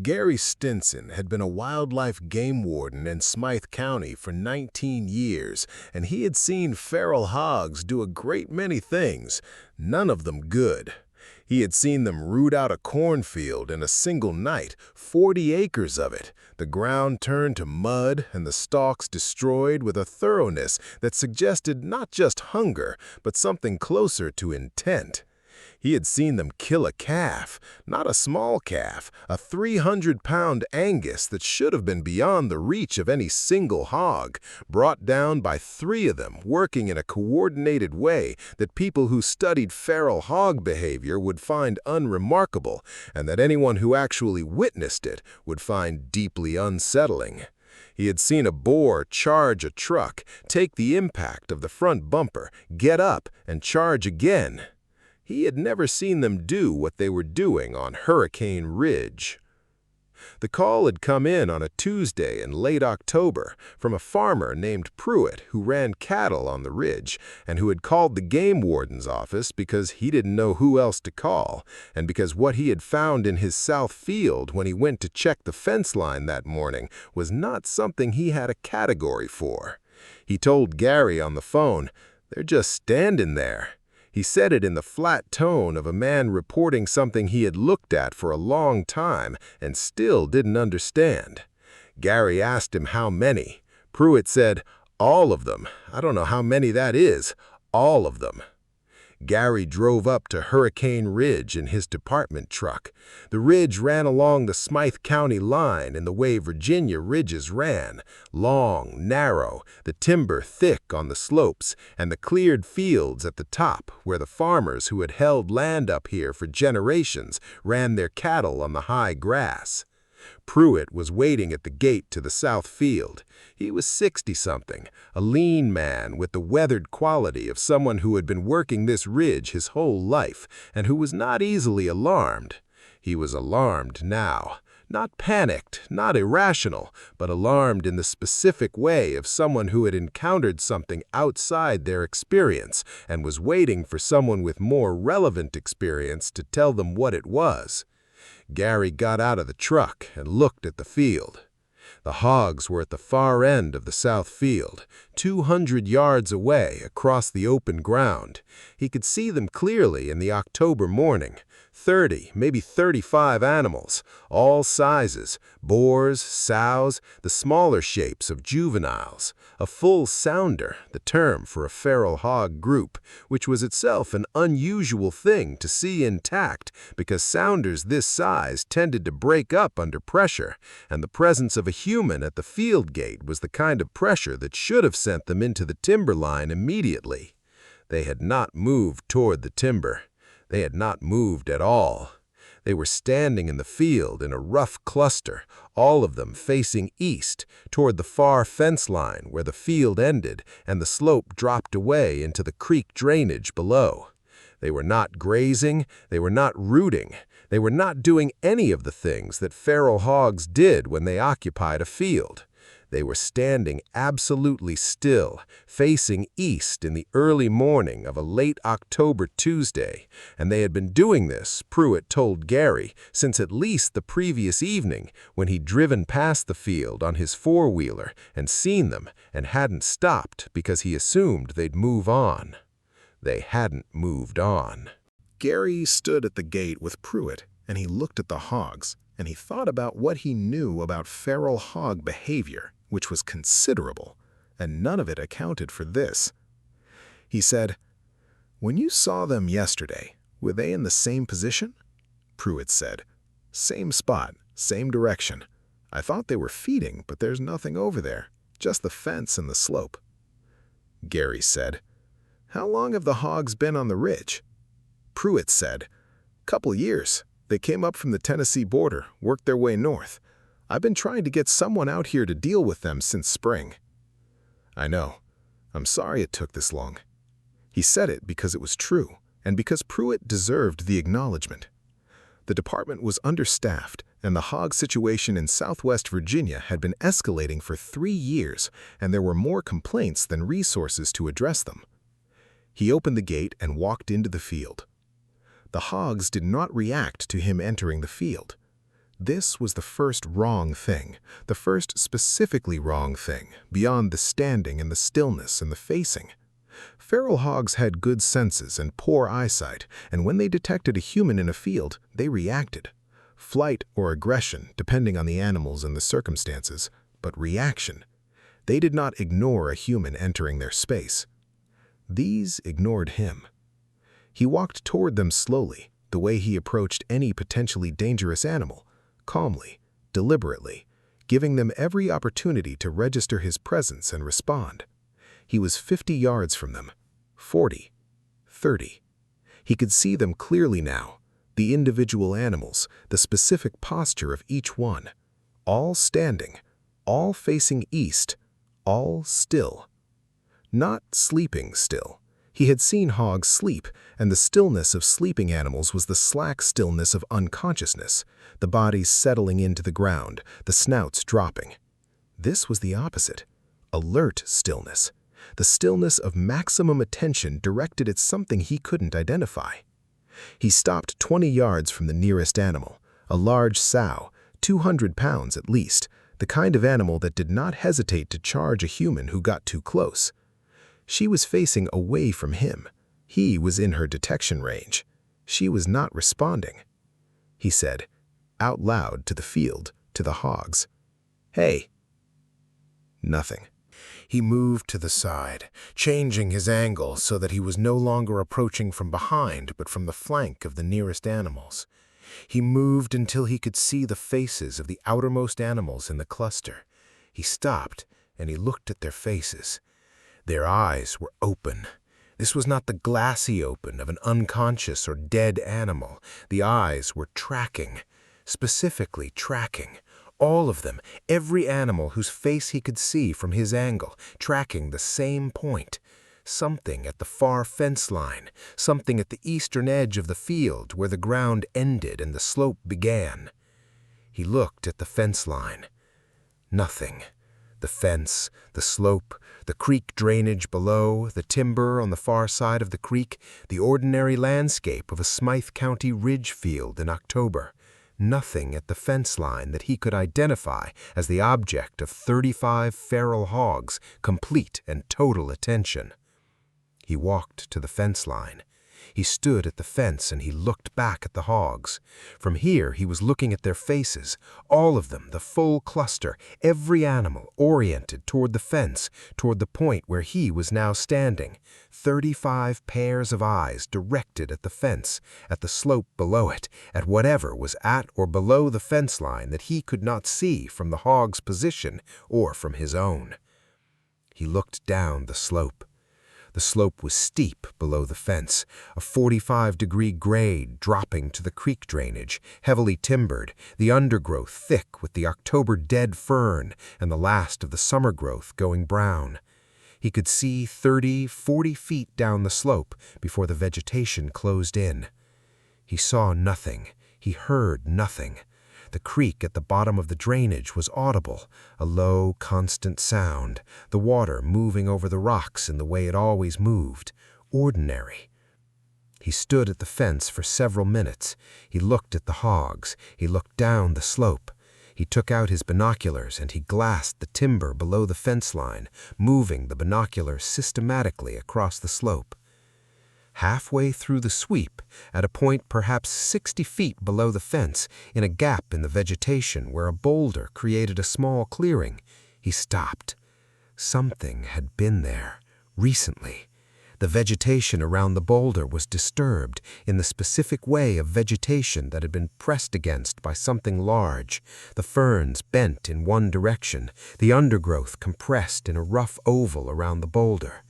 Gary Stinson had been a wildlife game warden in Smyth County for 19 years, and he had seen feral hogs do a great many things, none of them good. He had seen them root out a cornfield in a single night, 40 acres of it, the ground turned to mud and the stalks destroyed with a thoroughness that suggested not just hunger, but something closer to intent. He had seen them kill a calf, not a small calf, a 300-pound Angus that should have been beyond the reach of any single hog, brought down by 3 of them working in a coordinated way that people who studied feral hog behavior would find unremarkable, and that anyone who actually witnessed it would find deeply unsettling. He had seen a boar charge a truck, take the impact of the front bumper, get up, and charge again. He had never seen them do what they were doing on Hurricane Ridge. The call had come in on a Tuesday in late October from a farmer named Pruitt who ran cattle on the ridge and who had called the game warden's office because he didn't know who else to call, and because what he had found in his south field when he went to check the fence line that morning was not something he had a category for. He told Gary on the phone, "They're just standing there." He said it in the flat tone of a man reporting something he had looked at for a long time and still didn't understand. Gary asked him how many. Pruitt said, "All of them. I don't know how many that is. All of them." Gary drove up to Hurricane Ridge in his department truck. The ridge ran along the Smyth County line in the way Virginia ridges ran, long, narrow, the timber thick on the slopes, and the cleared fields at the top where the farmers who had held land up here for generations ran their cattle on the high grass. Pruitt was waiting at the gate to the south field. He was 60-something, a lean man with the weathered quality of someone who had been working this ridge his whole life and who was not easily alarmed. He was alarmed now, not panicked, not irrational, but alarmed in the specific way of someone who had encountered something outside their experience and was waiting for someone with more relevant experience to tell them what it was. Gary got out of the truck and looked at the field. The hogs were at the far end of the south field, 200 yards away across the open ground. He could see them clearly in the October morning. 30, maybe 35 animals, all sizes, boars, sows, the smaller shapes of juveniles, a full sounder, the term for a feral hog group, which was itself an unusual thing to see intact because sounders this size tended to break up under pressure, and the presence of a human at the field gate was the kind of pressure that should have sent them into the timber line immediately. They had not moved toward the timber. They had not moved at all. They were standing in the field in a rough cluster, all of them facing east, toward the far fence line where the field ended and the slope dropped away into the creek drainage below. They were not grazing, they were not rooting, they were not doing any of the things that feral hogs did when they occupied a field. They were standing absolutely still, facing east in the early morning of a late October Tuesday, and they had been doing this, Pruitt told Gary, since at least the previous evening when he'd driven past the field on his four-wheeler and seen them and hadn't stopped because he assumed they'd move on. They hadn't moved on. Gary stood at the gate with Pruitt, and he looked at the hogs, and he thought about what he knew about feral hog behavior, which was considerable, and none of it accounted for this. He said, "When you saw them yesterday, were they in the same position?" Pruitt said, "Same spot, same direction. I thought they were feeding, but there's nothing over there, just the fence and the slope." Gary said, "How long have the hogs been on the ridge?" Pruitt said, "Couple years. They came up from the Tennessee border, worked their way north. I've been trying to get someone out here to deal with them since spring." "I know. I'm sorry it took this long." He said it because it was true, and because Pruitt deserved the acknowledgement. The department was understaffed, and the hog situation in Southwest Virginia had been escalating for 3 years, and there were more complaints than resources to address them. He opened the gate and walked into the field. The hogs did not react to him entering the field. This was the first wrong thing, the first specifically wrong thing, beyond the standing and the stillness and the facing. Feral hogs had good senses and poor eyesight, and when they detected a human in a field, they reacted. Flight or aggression, depending on the animals and the circumstances, but reaction. They did not ignore a human entering their space. These ignored him. He walked toward them slowly, the way he approached any potentially dangerous animal, calmly, deliberately, giving them every opportunity to register his presence and respond. He was 50 yards from them, 40, 30. He could see them clearly now, the individual animals, the specific posture of each one, all standing, all facing east, all still. Not sleeping still. He had seen hogs sleep, and the stillness of sleeping animals was the slack stillness of unconsciousness, the bodies settling into the ground, the snouts dropping. This was the opposite, alert stillness, the stillness of maximum attention directed at something he couldn't identify. He stopped 20 yards from the nearest animal, a large sow, 200 pounds at least, the kind of animal that did not hesitate to charge a human who got too close. She was facing away from him. He was in her detection range. She was not responding. He said, out loud to the field, to the hogs, "Hey." Nothing. He moved to the side, changing his angle so that he was no longer approaching from behind but from the flank of the nearest animals. He moved until he could see the faces of the outermost animals in the cluster. He stopped and he looked at their faces. Their eyes were open. This was not the glassy open of an unconscious or dead animal. The eyes were tracking, specifically tracking. All of them, every animal whose face he could see from his angle, tracking the same point. Something at the far fence line, something at the eastern edge of the field where the ground ended and the slope began. He looked at the fence line. Nothing. The fence, the slope, the creek drainage below, the timber on the far side of the creek, the ordinary landscape of a Smyth County ridge field in October. Nothing at the fence line that he could identify as the object of 35 feral hogs' complete and total attention. He walked to the fence line. He stood at the fence and he looked back at the hogs. From here he was looking at their faces, all of them, the full cluster, every animal oriented toward the fence, toward the point where he was now standing. 35 pairs of eyes directed at the fence, at the slope below it, at whatever was at or below the fence line that he could not see from the hog's position or from his own. He looked down the slope. The slope was steep below the fence, a 45-degree grade dropping to the creek drainage, heavily timbered, the undergrowth thick with the October dead fern and the last of the summer growth going brown. He could see 30, 40 feet down the slope before the vegetation closed in. He saw nothing. He heard nothing. The creek at the bottom of the drainage was audible, a low, constant sound, the water moving over the rocks in the way it always moved, ordinary. He stood at the fence for several minutes. He looked at the hogs. He looked down the slope. He took out his binoculars and he glassed the timber below the fence line, moving the binoculars systematically across the slope. Halfway through the sweep, at a point perhaps 60 feet below the fence, in a gap in the vegetation where a boulder created a small clearing, he stopped. Something had been there, recently. The vegetation around the boulder was disturbed in the specific way of vegetation that had been pressed against by something large, the ferns bent in one direction, the undergrowth compressed in a rough oval around the boulder.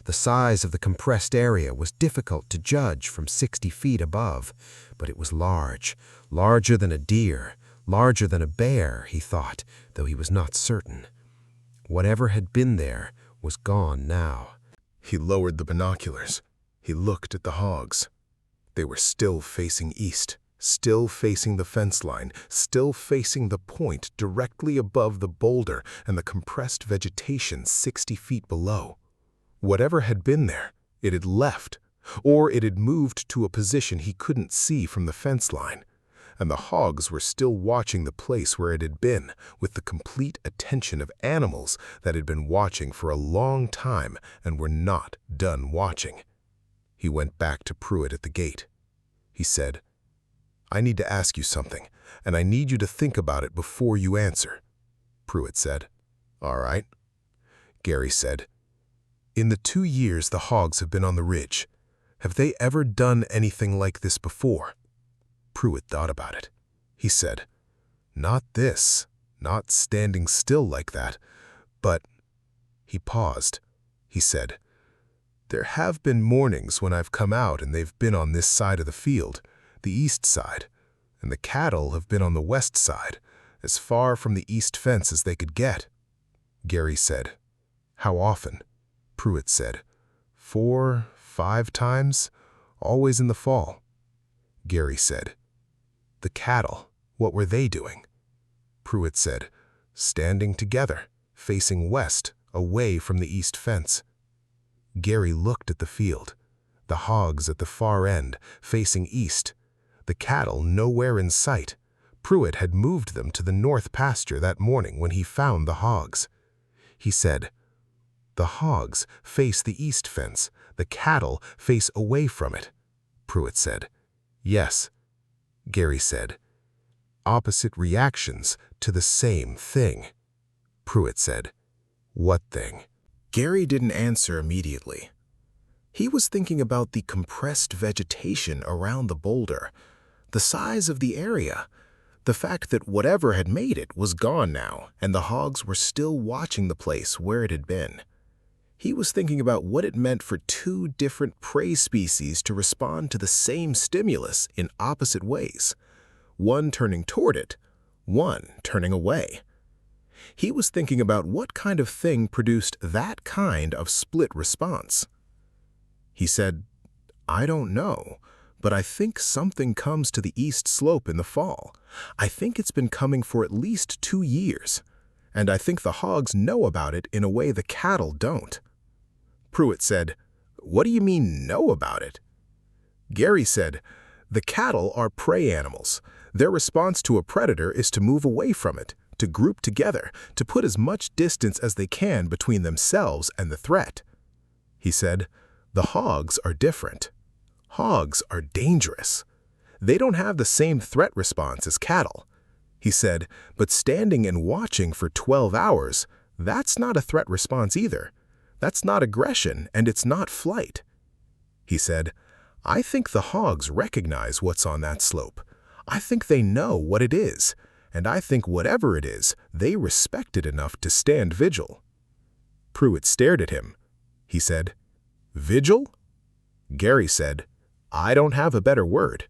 The size of the compressed area was difficult to judge from 60 feet above, but it was large, larger than a deer, larger than a bear, he thought, though he was not certain. Whatever had been there was gone now. He lowered the binoculars. He looked at the hogs. They were still facing east, still facing the fence line, still facing the point directly above the boulder and the compressed vegetation 60 feet below. Whatever had been there, it had left, or it had moved to a position he couldn't see from the fence line. and the hogs were still watching the place where it had been, with the complete attention of animals that had been watching for a long time and were not done watching. He went back to Pruitt at the gate. He said, "I need to ask you something, and I need you to think about it before you answer." Pruitt said, "All right." Gary said, "In the 2 years the hogs have been on the ridge, have they ever done anything like this before?" Pruitt thought about it. He said, "Not this, not standing still like that, but—" He paused. He said, "There have been mornings when I've come out and they've been on this side of the field, the east side, and the cattle have been on the west side, as far from the east fence as they could get." Gary said, "How often?" Pruitt said, 4, 5 times, always in the fall." Gary said, "The cattle, what were they doing?" Pruitt said, "Standing together, facing west, away from the east fence." Gary looked at the field, the hogs at the far end, facing east, the cattle nowhere in sight. Pruitt had moved them to the north pasture that morning when he found the hogs. He said, "The hogs face the east fence, the cattle face away from it." Pruitt said, "Yes." Gary said, "Opposite reactions to the same thing." Pruitt said, "What thing?" Gary didn't answer immediately. He was thinking about the compressed vegetation around the boulder, the size of the area, the fact that whatever had made it was gone now, and the hogs were still watching the place where it had been. He was thinking about what it meant for 2 different prey species to respond to the same stimulus in opposite ways, one turning toward it, one turning away. He was thinking about what kind of thing produced that kind of split response. He said, "I don't know, but I think something comes to the east slope in the fall. I think it's been coming for at least 2 years, and I think the hogs know about it in a way the cattle don't." Pruitt said, "What do you mean, know about it?" Gary said, "The cattle are prey animals. Their response to a predator is to move away from it, to group together, to put as much distance as they can between themselves and the threat." He said, "The hogs are different. Hogs are dangerous. They don't have the same threat response as cattle." He said, "But standing and watching for 12 hours, that's not a threat response either. That's not aggression, and it's not flight." He said, "I think the hogs recognize what's on that slope. I think they know what it is, and I think whatever it is, they respect it enough to stand vigil." Pruitt stared at him. He said, "Vigil?" Gary said, "I don't have a better word."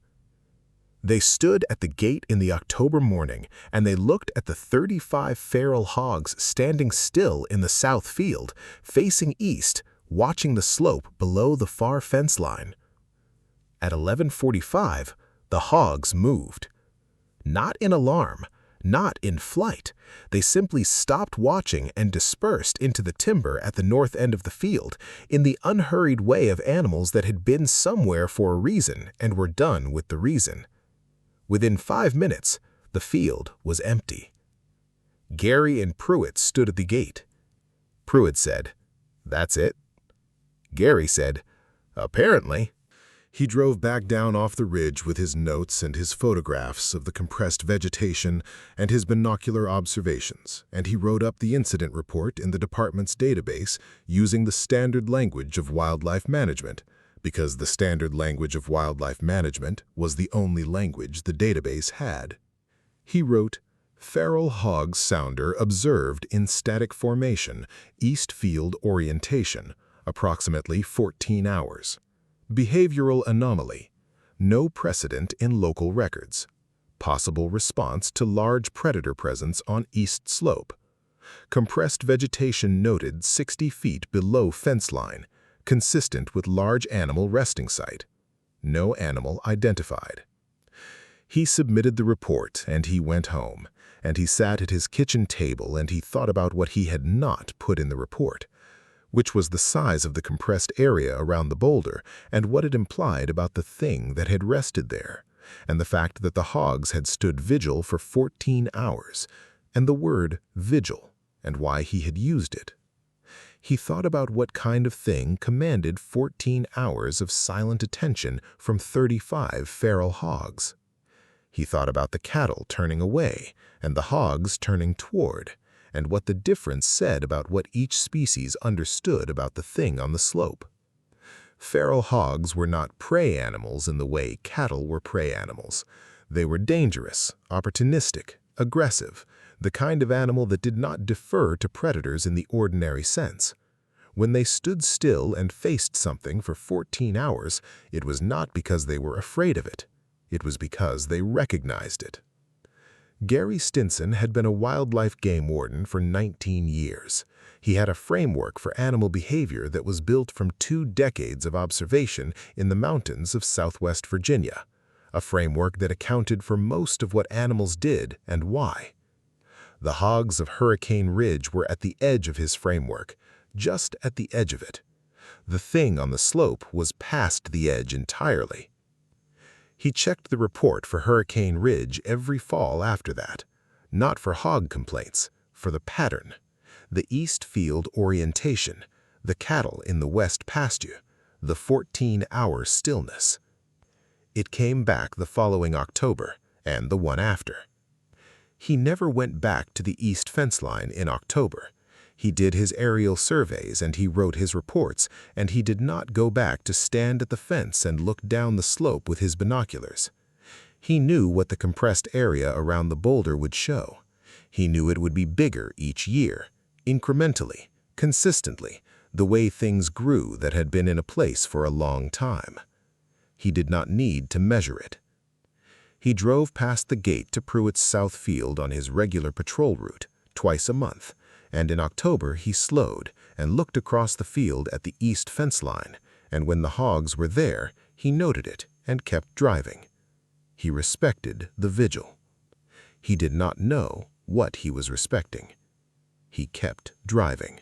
They stood at the gate in the October morning, and they looked at the 35 feral hogs standing still in the south field, facing east, watching the slope below the far fence line. At 11:45, the hogs moved. Not in alarm, not in flight. They simply stopped watching and dispersed into the timber at the north end of the field, in the unhurried way of animals that had been somewhere for a reason and were done with the reason. Within 5 minutes, the field was empty. Gary and Pruitt stood at the gate. Pruitt said, "That's it?" Gary said, "Apparently." He drove back down off the ridge with his notes and his photographs of the compressed vegetation and his binocular observations, and he wrote up the incident report in the department's database using the standard language of wildlife management, because the standard language of wildlife management was the only language the database had. He wrote, "Feral hog sounder observed in static formation, east field orientation, approximately 14 hours. Behavioral anomaly, no precedent in local records. Possible response to large predator presence on east slope. Compressed vegetation noted 60 feet below fence line, consistent with large animal resting site. No animal identified." He submitted the report and he went home, and he sat at his kitchen table and he thought about what he had not put in the report, which was the size of the compressed area around the boulder and what it implied about the thing that had rested there, and the fact that the hogs had stood vigil for 14 hours, and the word vigil, and why he had used it. He thought about what kind of thing commanded 14 hours of silent attention from 35 feral hogs. He thought about the cattle turning away and the hogs turning toward, and what the difference said about what each species understood about the thing on the slope. Feral hogs were not prey animals in the way cattle were prey animals. They were dangerous, opportunistic, aggressive, the kind of animal that did not defer to predators in the ordinary sense. When they stood still and faced something for 14 hours, it was not because they were afraid of it. It was because they recognized it. Gary Stinson had been a wildlife game warden for 19 years. He had a framework for animal behavior that was built from 2 decades of observation in the mountains of Southwest Virginia, a framework that accounted for most of what animals did and why. The hogs of Hurricane Ridge were at the edge of his framework, just at the edge of it. The thing on the slope was past the edge entirely. He checked the report for Hurricane Ridge every fall after that, not for hog complaints, for the pattern, the east field orientation, the cattle in the west pasture, the 14-hour stillness. It came back the following October and the one after. He never went back to the east fence line in October. He did his aerial surveys and he wrote his reports, and he did not go back to stand at the fence and look down the slope with his binoculars. He knew what the compressed area around the boulder would show. He knew it would be bigger each year, incrementally, consistently, the way things grew that had been in a place for a long time. He did not need to measure it. He drove past the gate to Pruitt's South Field on his regular patrol route, twice a month, and in October he slowed and looked across the field at the east fence line, and when the hogs were there, he noted it and kept driving. He respected the vigil. He did not know what he was respecting. He kept driving.